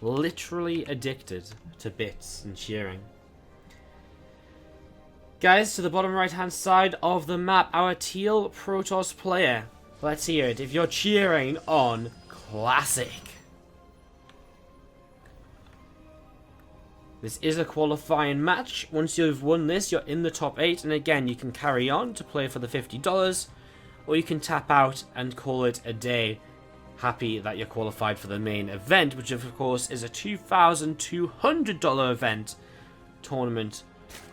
Literally addicted to bits and cheering. Guys, to the bottom right hand side of the map, our teal Protoss player. Let's hear it if you're cheering on Classic. This is a qualifying match. Once you've won this, you're in the top 8, and again, you can carry on to play for the $50, or you can tap out and call it a day. Happy that you're qualified for the main event, which of course is a $2,200 event tournament,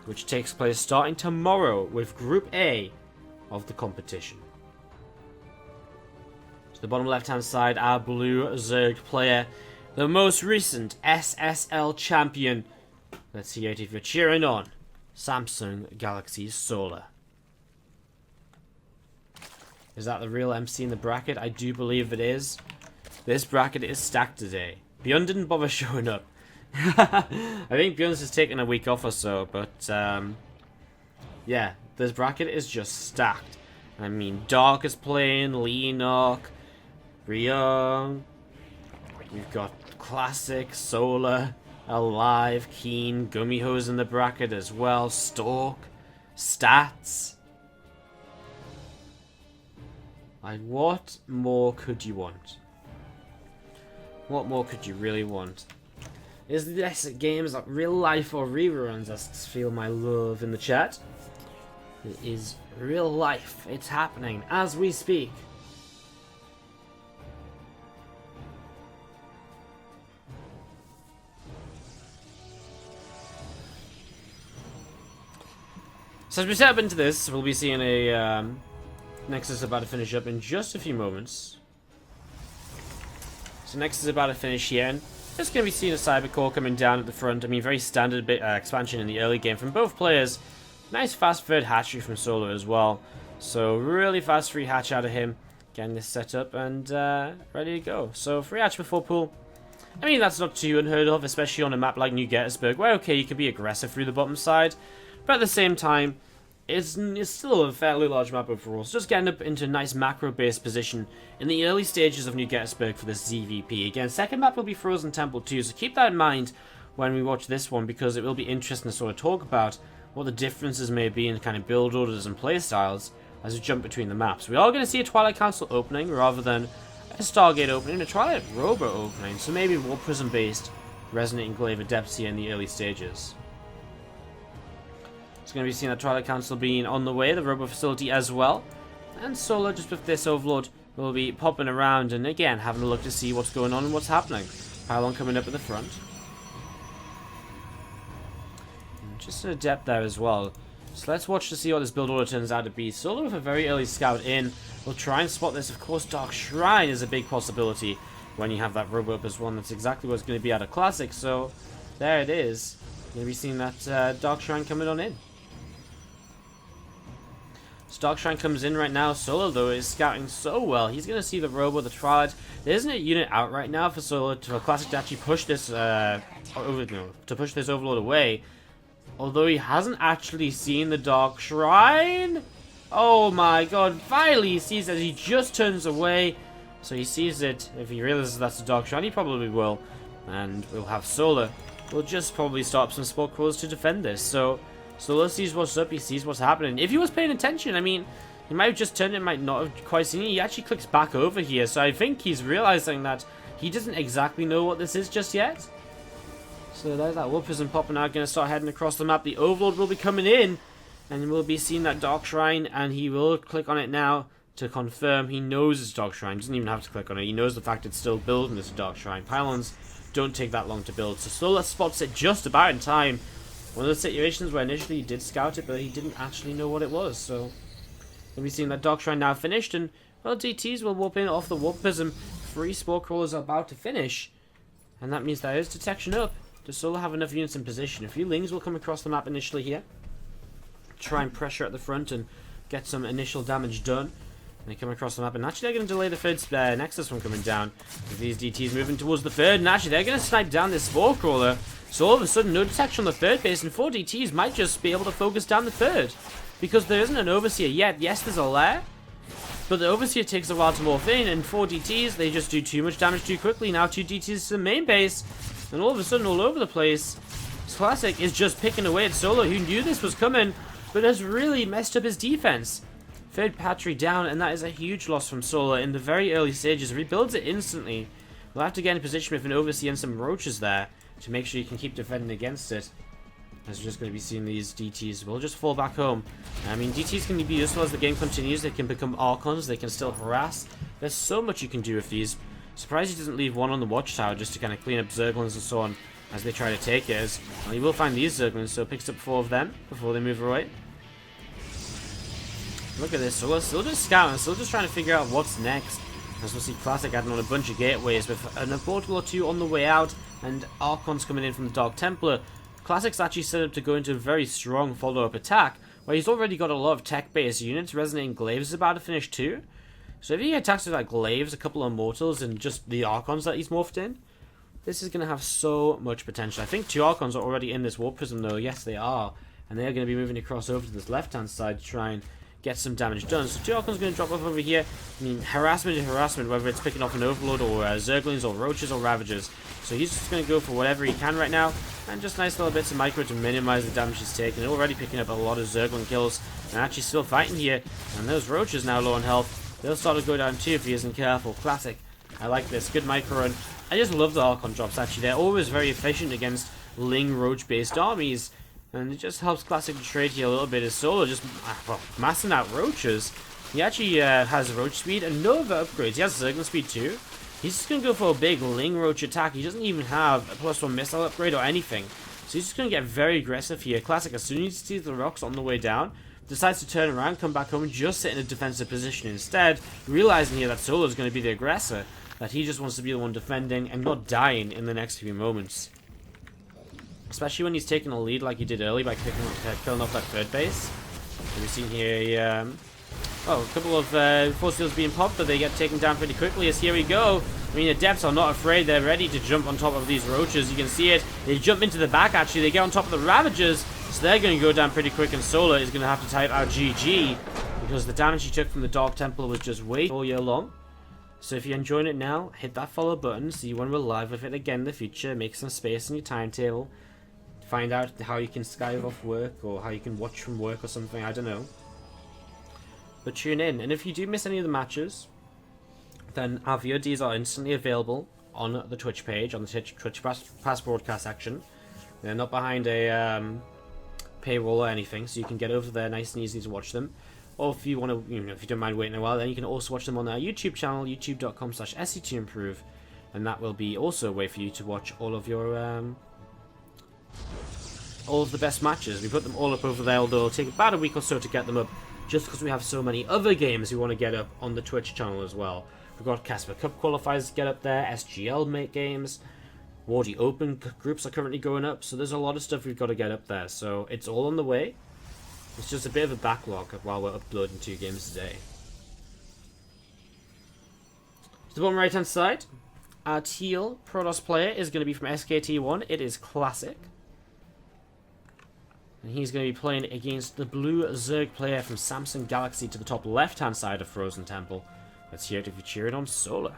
which takes place starting tomorrow with Group A of the competition. To the bottom left hand side, our blue Zerg player, the most recent SSL champion. Let's see it if you're cheering on Samsung Galaxy Solar. Is that the real MC in the bracket? I do believe it is. This bracket is stacked today. Bjorn didn't bother showing up. I think Bjorn's just taking a week off or so, but yeah, this bracket is just stacked. I mean, Dark is playing, Leonok, Ryong. We've got Classic, Solar, Alive, Keen, Gummihose in the bracket as well, Stork, Stats. Like, what more could you want? What more could you really want? Is this games like real life or reruns? Asks Feel My Love in the chat. It is real life. It's happening as we speak. So as we step into this, we'll be seeing a Nexus about to finish up in just a few moments. So Nexus is about to finish here, and just going to be seeing a Cybercore coming down at the front. I mean, very standard bit expansion in the early game from both players. Nice fast third hatchery from Solar as well. So really fast free hatch out of him. Getting this set up and ready to go. So free hatch before pool. I mean, that's not too unheard of, especially on a map like New Gettysburg, where okay, you can be aggressive through the bottom side, but at the same time, it's still a fairly large map overall. So just getting up into a nice macro-based position in the early stages of New Gettysburg for this ZvP. Again, second map will be Frozen Temple 2, so keep that in mind when we watch this one, because it will be interesting to sort of talk about what the differences may be in kind of build orders and play styles as we jump between the maps. We are going to see a Twilight Council opening rather than a Stargate opening, a Twilight Robo opening, so maybe more Prism-based Resonating Glaive Adepts here in the early stages. It's going to be seeing that Twilight Council being on the way, the Robo Facility as well. And Solar, just with this Overlord, will be popping around and again having a look to see what's going on and what's happening. Pylon coming up at the front. And just an Adept there as well. So let's watch to see what this build order turns out to be. Solar with a very early scout in. We'll try and spot this. Of course, Dark Shrine is a big possibility when you have that Robo up as one. That's exactly what's going to be out of Classic. So there it is. You'll be seeing that Dark Shrine coming on in. So Dark Shrine comes in right now. Solar, though, is scouting so well. He's going to see the Robo, the Twilight. There isn't a unit out right now for Solar, for Classic to actually push this Overlord away. Although he hasn't actually seen the Dark Shrine. Oh my god, finally he sees it. He just turns away. So he sees it. If he realizes that's the Dark Shrine, he probably will. And we'll have Solar. We'll just probably start some Sport Crawlers to defend this. So Solar sees what's up, he sees what's happening. If he was paying attention, I mean, he might have just turned it, might not have quite seen it. He actually clicks back over here. So I think he's realizing that he doesn't exactly know what this is just yet. So there's that Warpism popping out, going to start heading across the map. The Overlord will be coming in, and we'll be seeing that Dark Shrine, and he will click on it now to confirm he knows it's Dark Shrine. Doesn't even have to click on it. He knows the fact it's still building as a Dark Shrine. Pylons don't take that long to build, so Solar spots it just about in time. One of those situations where initially he did scout it, but he didn't actually know what it was. So we'll be seeing that Dark Shrine now finished, and well, DTs will warp in off the Warpism. 3 Spore Crawlers are about to finish, and that means there is detection up. Does Solar have enough units in position? A few Lings will come across the map initially here. Try and pressure at the front and get some initial damage done. And they come across the map, and actually they're going to delay the third Nexus from coming down. With these DTs moving towards the third, and actually they're going to snipe down this Spore Crawler. So all of a sudden, no detection on the third base, and 4 DTs might just be able to focus down the third. Because there isn't an Overseer yet. Yes, there's a lair, but the Overseer takes a while to morph in, and 4 DTs, they just do too much damage too quickly. Now 2 DTs to the main base. And all of a sudden, all over the place, Classic is just picking away at Solo, who knew this was coming, but has really messed up his defense. Third battery down, and that is a huge loss from Solo in the very early stages. Rebuilds it instantly. We'll have to get in position with an Overseer and some Roaches there to make sure you can keep defending against it. As we're just going to be seeing these DTs. We'll just fall back home. I mean, DTs can be useful as the game continues. They can become Archons. They can still harass. There's so much you can do with these. Surprised he doesn't leave one on the watchtower just to kind of clean up Zerglings and so on as they try to take it. Well, he will find these Zerglings, so picks up 4 of them before they move away. Look at this. So we're still just scouting. Still just trying to figure out what's next. As we'll see Classic adding on a bunch of gateways with an portal or 2 on the way out. And Archons coming in from the Dark Templar. Classic's actually set up to go into a very strong follow-up attack, where he's already got a lot of tech-based units. Resonating Glaives is about to finish too. So if he attacks with like Glaives, a couple of Mortals, and just the Archons that he's morphed in, this is going to have so much potential. I think 2 Archons are already in this Warp Prism though. Yes, they are. And they're going to be moving across over to this left-hand side to try and get some damage done. So 2 Archons are going to drop off over here. I mean, harassment is harassment, whether it's picking off an Overlord or Zerglings or Roaches or Ravagers. So he's just going to go for whatever he can right now. And just nice little bits of micro to minimize the damage he's taking. Already picking up a lot of Zergling kills. And actually still fighting here. And those Roaches now low on health. They'll start to go down too if he isn't careful. Classic. I like this. Good micro run. I just love the Archon drops actually. They're always very efficient against Ling Roach based armies. And it just helps Classic to trade here a little bit. As Solo just massing out Roaches. He actually has Roach speed and no other upgrades. He has Zerglin speed too. He's just going to go for a big Ling Roach attack. He doesn't even have a +1 missile upgrade or anything. So he's just going to get very aggressive here. Classic, as soon as he sees the rocks on the way down, decides to turn around, come back home, and just sit in a defensive position instead, realizing here that Solo is going to be the aggressor, that he just wants to be the one defending and not dying in the next few moments. Especially when he's taking a lead like he did early by killing off that third base. So we've seen here a couple of force fields being popped, but they get taken down pretty quickly as here we go. I mean, the Depths are not afraid. They're ready to jump on top of these Roaches. You can see it. They jump into the back, actually. They get on top of the Ravagers, so they're going to go down pretty quick, and Solo is going to have to type out GG because the damage he took from the Dark Temple was just way all year long. So if you're enjoying it now, hit that follow button. See when we're live with it again in the future. Make some space in your timetable. Find out how you can Skype off work or how you can watch from work or something. I don't know. But tune in. And if you do miss any of the matches, then our VODs are instantly available on the Twitch page, on the Twitch Pass broadcast section. They're not behind a paywall or anything, so you can get over there nice and easy to watch them. Or if you want to, if you don't mind waiting a while, then you can also watch them on our YouTube channel, youtube.com/SC2Improve, and that will be also a way for you to watch all of your all of the best matches. We put them all up over there, although it'll take about a week or so to get them up, just because we have so many other games we want to get up on the Twitch channel as well. We've got Casper Cup qualifiers to get up there, SGL mate games, Wardy Open groups are currently going up, so there's a lot of stuff we've got to get up there. So it's all on the way. It's just a bit of a backlog while we're uploading 2 games today. To the bottom right hand side, our teal Protoss player is going to be from SKT1. It is Classic. And he's going to be playing against the blue Zerg player from Samsung Galaxy to the top left-hand side of Frozen Temple. Let's hear it if you're cheering on Solar.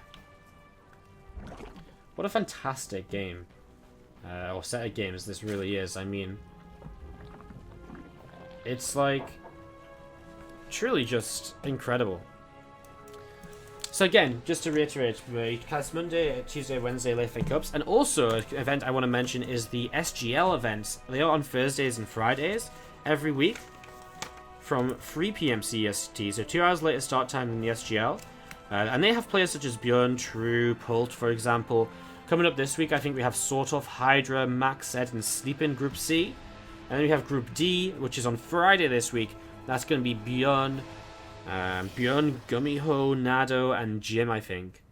What a fantastic game. Or set of games this really is. I mean, it's like truly just incredible. So again, just to reiterate, we cast Monday, Tuesday, Wednesday Leifeng Cups, and also an event I want to mention is the SGL events. They are on Thursdays and Fridays every week from 3 PM CST, so 2 hours later start time than the SGL. And they have players such as Björn, True, Pult, for example. Coming up this week, I think we have Sort of, Hydra, Max, Ed, and Sleep in Group C. And then we have Group D, which is on Friday this week. That's going to be Björn, Gumiho, Nado, and Jim, I think.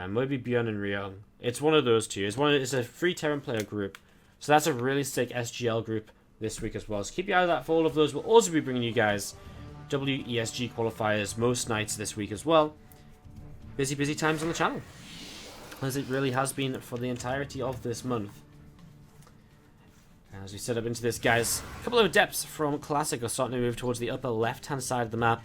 Maybe Björn and Ryung. It's one of those two. It's a free Terran player group. So that's a really sick SGL group this week as well. So keep your eye out for all of those. We'll also be bringing you guys WESG qualifiers most nights this week as well. Busy times on the channel, as it really has been for the entirety of this month. As we set up into this, guys, a couple of Adepts from Classic are starting to move towards the upper left-hand side of the map.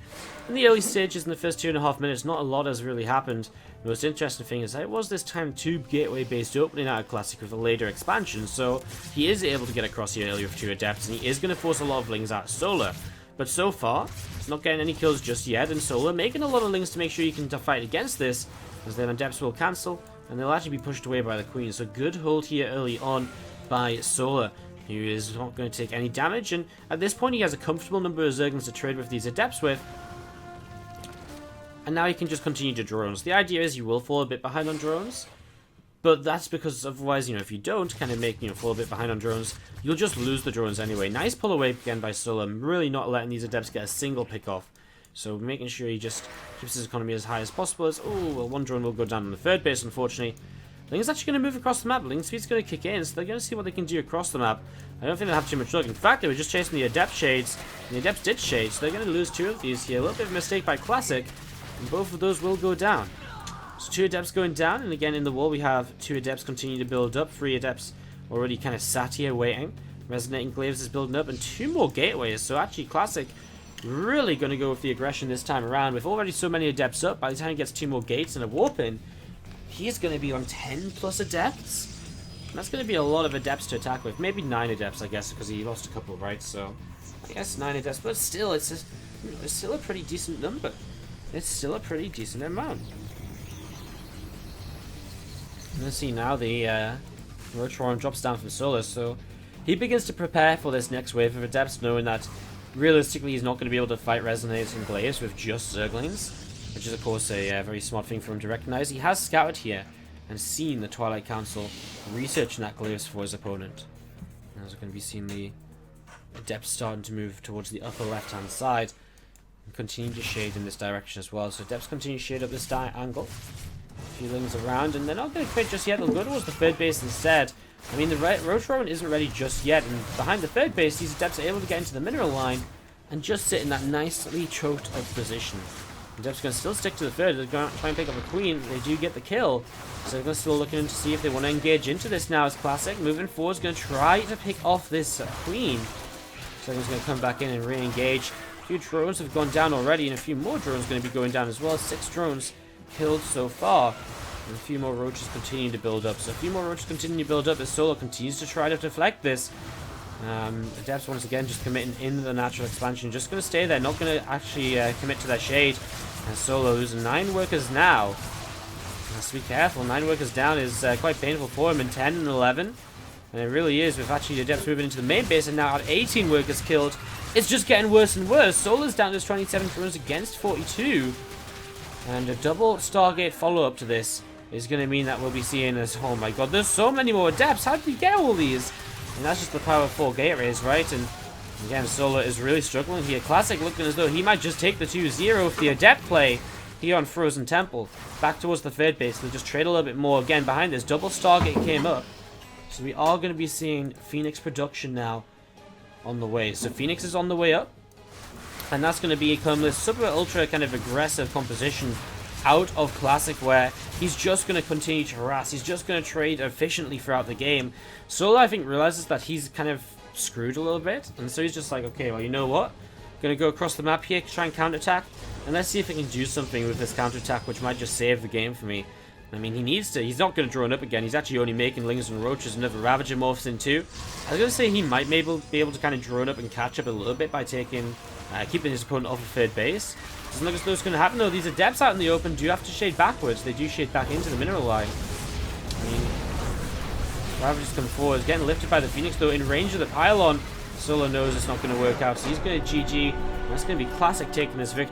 In the early stages, in the first 2.5 minutes, not a lot has really happened. The most interesting thing is that it was this time 2 gateway-based opening out of Classic with a later expansion, so he is able to get across here earlier with 2 Adepts, and he is going to force a lot of Lings out of Solar. But so far, he's not getting any kills just yet, and Solar making a lot of Lings to make sure you can fight against this, as then Adepts will cancel, and they'll actually be pushed away by the Queen. So good hold here early on by Solar, who is not going to take any damage, and at this point he has a comfortable number of Zerglings to trade with these Adepts with, and now he can just continue to drones. The idea is you will fall a bit behind on drones, but that's because otherwise, you know, if you don't kind of make, you know, fall a bit behind on drones, you'll just lose the drones anyway. Nice pull away again by Solar, really not letting these Adepts get a single pick off, so making sure he just keeps his economy as high as possible. As, oh, well, one drone will go down on the third base, unfortunately. Ling's actually going to move across the map. Ling speed's going to kick in, so they're going to see what they can do across the map. I don't think they'll have too much luck. In fact, they were just chasing the Adept Shades, and the Adepts did Shades, so they're going to lose 2 of these here. A little bit of a mistake by Classic, and both of those will go down. So 2 Adepts going down, and again in the wall we have 2 Adepts continue to build up. 3 Adepts already kind of sat here waiting. Resonating Glaives is building up, and 2 more Gateways, so actually Classic really going to go with the aggression this time around. With already so many Adepts up, by the time he gets 2 more Gates and a Warp in, he's going to be on 10 plus Adepts. And that's going to be a lot of Adepts to attack with. Maybe 9 Adepts, I guess, because he lost a couple, right? So, I guess 9 Adepts. But still, it's still a pretty decent number. It's still a pretty decent amount. Let's see now the Rotron drops down from Solar. So, he begins to prepare for this next wave of Adepts, knowing that realistically he's not going to be able to fight Resonating Glaives with just Zerglings, which is of course a very smart thing for him to recognize. He has scouted here and seen the Twilight Council researching that Glaives for his opponent. As we're going to be seeing the Adepts starting to move towards the upper left hand side and continue to shade in this direction as well. So Adepts continue to shade up this angle. A few Lings around, and they're not going to quit just yet. They'll go towards the third base instead. I mean, the Rotron isn't ready just yet, and behind the third base, these Adepts are able to get into the mineral line and just sit in that nicely choked up position. Adepts are going to still stick to the third. They're going to try and pick up a Queen. They do get the kill, so they're still looking to see if they want to engage into this now as Classic. Moving forward is going to try to pick off this Queen. So he's going to come back in and re-engage. A few drones have gone down already, and a few more drones are going to be going down as well. 6 drones killed so far. And a few more roaches continue to build up. So a few more roaches continue to build up as Solar continues to try to deflect this. Adepts once again just committing in the natural expansion. Just going to stay there, not going to actually commit to that shade. And Solar losing 9 workers now. Let's be careful. 9 workers down is quite painful for him in 10 and 11. And it really is, with actually the Adepts moving into the main base and now at 18 workers killed. It's just getting worse and worse. Solar's down to 27 drones against 42. And a double Stargate follow-up to this is going to mean that we'll be seeing this. Oh my god, there's so many more Adepts. How did he get all these? And that's just the power of 4 gateways, right? And again, Solar is really struggling here. Classic looking as though he might just take the 2-0 with the Adept play here on Frozen Temple. Back towards the third base. They'll just trade a little bit more. Again, behind this, double Stargate came up. So we are going to be seeing Phoenix production now on the way. So Phoenix is on the way up. And that's going to become this super ultra kind of aggressive composition out of Classic, where he's just going to continue to harass. He's just going to trade efficiently throughout the game. Solar, I think, realizes that he's kind of screwed a little bit, and so he's just like, okay, well, you know what? Going to go across the map here, try and counterattack, and let's see if he can do something with this counterattack, which might just save the game for me. I mean, he needs to. He's not going to drone up again. He's actually only making Lings and Roaches. Another Ravager morphs in too. I was going to say he might be able to kind of drone up and catch up a little bit by taking, keeping his opponent off of third base. Doesn't look as though it's going to happen though. These Adepts out in the open do have to shade backwards. They do shade back into the mineral line. I mean, Ravager's come forward. Getting lifted by the Phoenix though, in range of the pylon. Solar knows it's not going to work out, so he's going to GG. That's going to be Classic taking this victory.